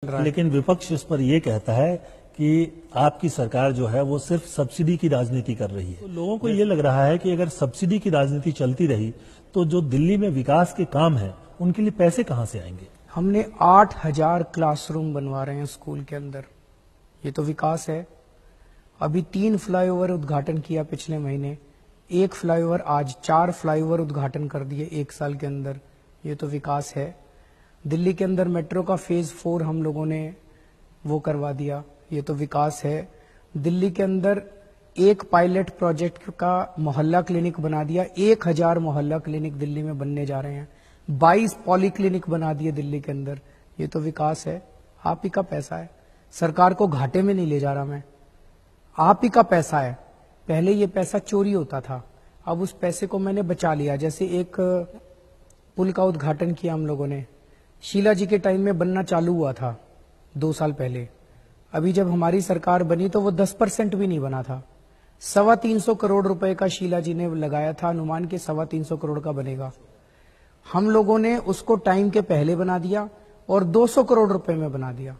रहा है। लेकिन विपक्ष इस पर यह कहता है कि आपकी सरकार जो है वो सिर्फ सब्सिडी की राजनीति कर रही है। तो लोगों को ये लग रहा है कि अगर सब्सिडी की राजनीति चलती रही तो जो दिल्ली में विकास के काम है उनके लिए पैसे कहां से आएंगे। हमने 8,000 क्लासरूम बनवा रहे हैं स्कूल के अंदर, ये तो विकास है। अभी 3 फ्लाईओवर उद्घाटन किया पिछले महीने, 1 फ्लाईओवर आज, 4 फ्लाईओवर उद्घाटन कर दिए 1 साल के अंदर, ये तो विकास है। दिल्ली के अंदर मेट्रो का फेज 4 हम लोगों ने वो करवा दिया, ये तो विकास है। दिल्ली के अंदर एक पायलट प्रोजेक्ट का मोहल्ला क्लिनिक बना दिया, 1,000 मोहल्ला क्लिनिक दिल्ली में बनने जा रहे हैं, 22 पॉली क्लिनिक बना दिए दिल्ली के अंदर, ये तो विकास है। आप ही का पैसा है, सरकार को घाटे में नहीं ले जा रहा मैं, आप ही का पैसा है। पहले ये पैसा चोरी होता था, अब उस पैसे को मैंने बचा लिया। जैसे एक पुल का उद्घाटन किया हम लोगों ने, शीला जी के टाइम में बनना चालू हुआ था 2 साल पहले, अभी जब हमारी सरकार बनी तो वो 10% भी नहीं बना था। 325 करोड़ रुपए का शीला जी ने लगाया था अनुमान के 325 करोड़ का बनेगा, हम लोगों ने उसको टाइम के पहले बना दिया और 200 करोड़ रुपए में बना दिया।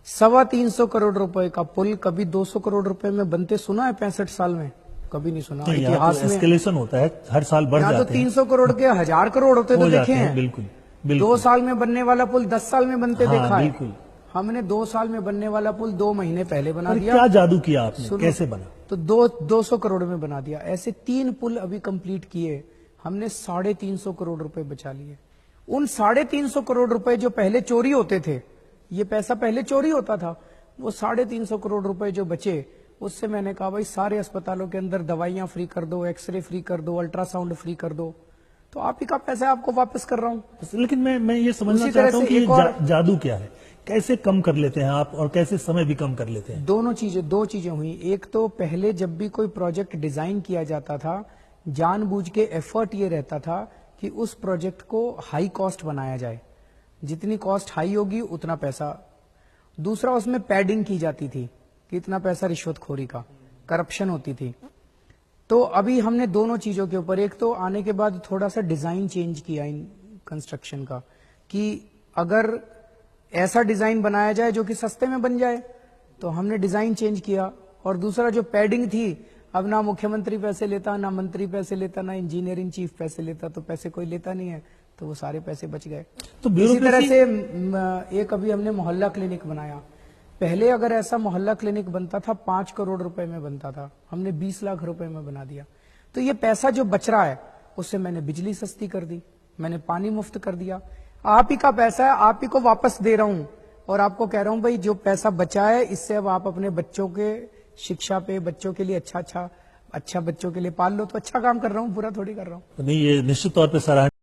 325 करोड़ रुपए का पुल कभी 200 करोड़ रुपए में बनते सुना है 65 साल में? कभी नहीं सुना। इतिहास में एस्केलेशन होता है, हर साल बढ़ जाते हैं। तो 300 करोड़ के 1,000 करोड़ होते तो देखे हैं। बिल्कुल, 2 साल में बनने वाला पुल 10 साल में बनते देखा है। बिल्कुल। हमने 2 साल में बनने वाला पुल 2 महीने पहले बना दिया। क्या जादू किया आपने, कैसे बना? तो 200 करोड़ में बना दिया। ऐसे 3 पुल अभी कंप्लीट किए, हमने 350 करोड़ रुपए बचा लिए। उन 350 करोड़ रुपए जो पहले चोरी होते थे, ये पैसा पहले चोरी होता था, वो 350 करोड़ रुपए जो बचे, उससे मैंने कहा भाई सारे अस्पतालों के अंदर दवाइयां फ्री कर दो, एक्सरे फ्री कर दो, अल्ट्रासाउंड फ्री कर दो। तो आप ही का पैसा आपको वापस कर रहा हूं। लेकिन मैं ये समझना चाहता हूं कि जादू क्या है, कैसे कम कर लेते हैं आप और कैसे समय भी कम कर लेते हैं? 2 चीजें हुई। एक तो पहले जब भी कोई प्रोजेक्ट डिजाइन किया जाता था, जानबूझ के एफर्ट ये रहता था कि उस प्रोजेक्ट को हाई कॉस्ट बनाया जाए, जितनी कॉस्ट हाई होगी उतना पैसा। दूसरा, उसमें पैडिंग की जाती थी कि इतना पैसा रिश्वतखोरी का, करप्शन होती थी। तो अभी हमने दोनों चीजों के ऊपर, एक तो आने के बाद थोड़ा सा डिजाइन चेंज किया इन कंस्ट्रक्शन का, कि अगर ऐसा डिजाइन बनाया जाए जो कि सस्ते में बन जाए, तो हमने डिजाइन चेंज किया। और दूसरा जो पैडिंग थी, अब ना मुख्यमंत्री पैसे लेता, ना मंत्री पैसे लेता, ना इंजीनियर इन चीफ पैसे लेता, तो पैसे कोई लेता नहीं है, तो वो सारे पैसे बच गए। तो इसी तरह से एक अभी हमने मोहल्ला क्लिनिक बनाया। पहले अगर ऐसा मोहल्ला क्लिनिक बनता था 5 करोड़ रुपए में बनता था, हमने 20 लाख रुपए में बना दिया। तो ये पैसा जो बच रहा है उससे मैंने बिजली सस्ती कर दी, मैंने पानी मुफ्त कर दिया। आप ही का पैसा है, आप ही को वापस दे रहा हूं और आपको कह रहा हूं भाई जो पैसा बचा है इससे अब आप अपने बच्चों के शिक्षा पे, बच्चों के लिए अच्छा बच्चों के लिए पाल लो। तो अच्छा काम कर रहा हूं, बुरा थोड़ी कर रहा हूं। नहीं, ये निश्चित तौर पर सराहनीय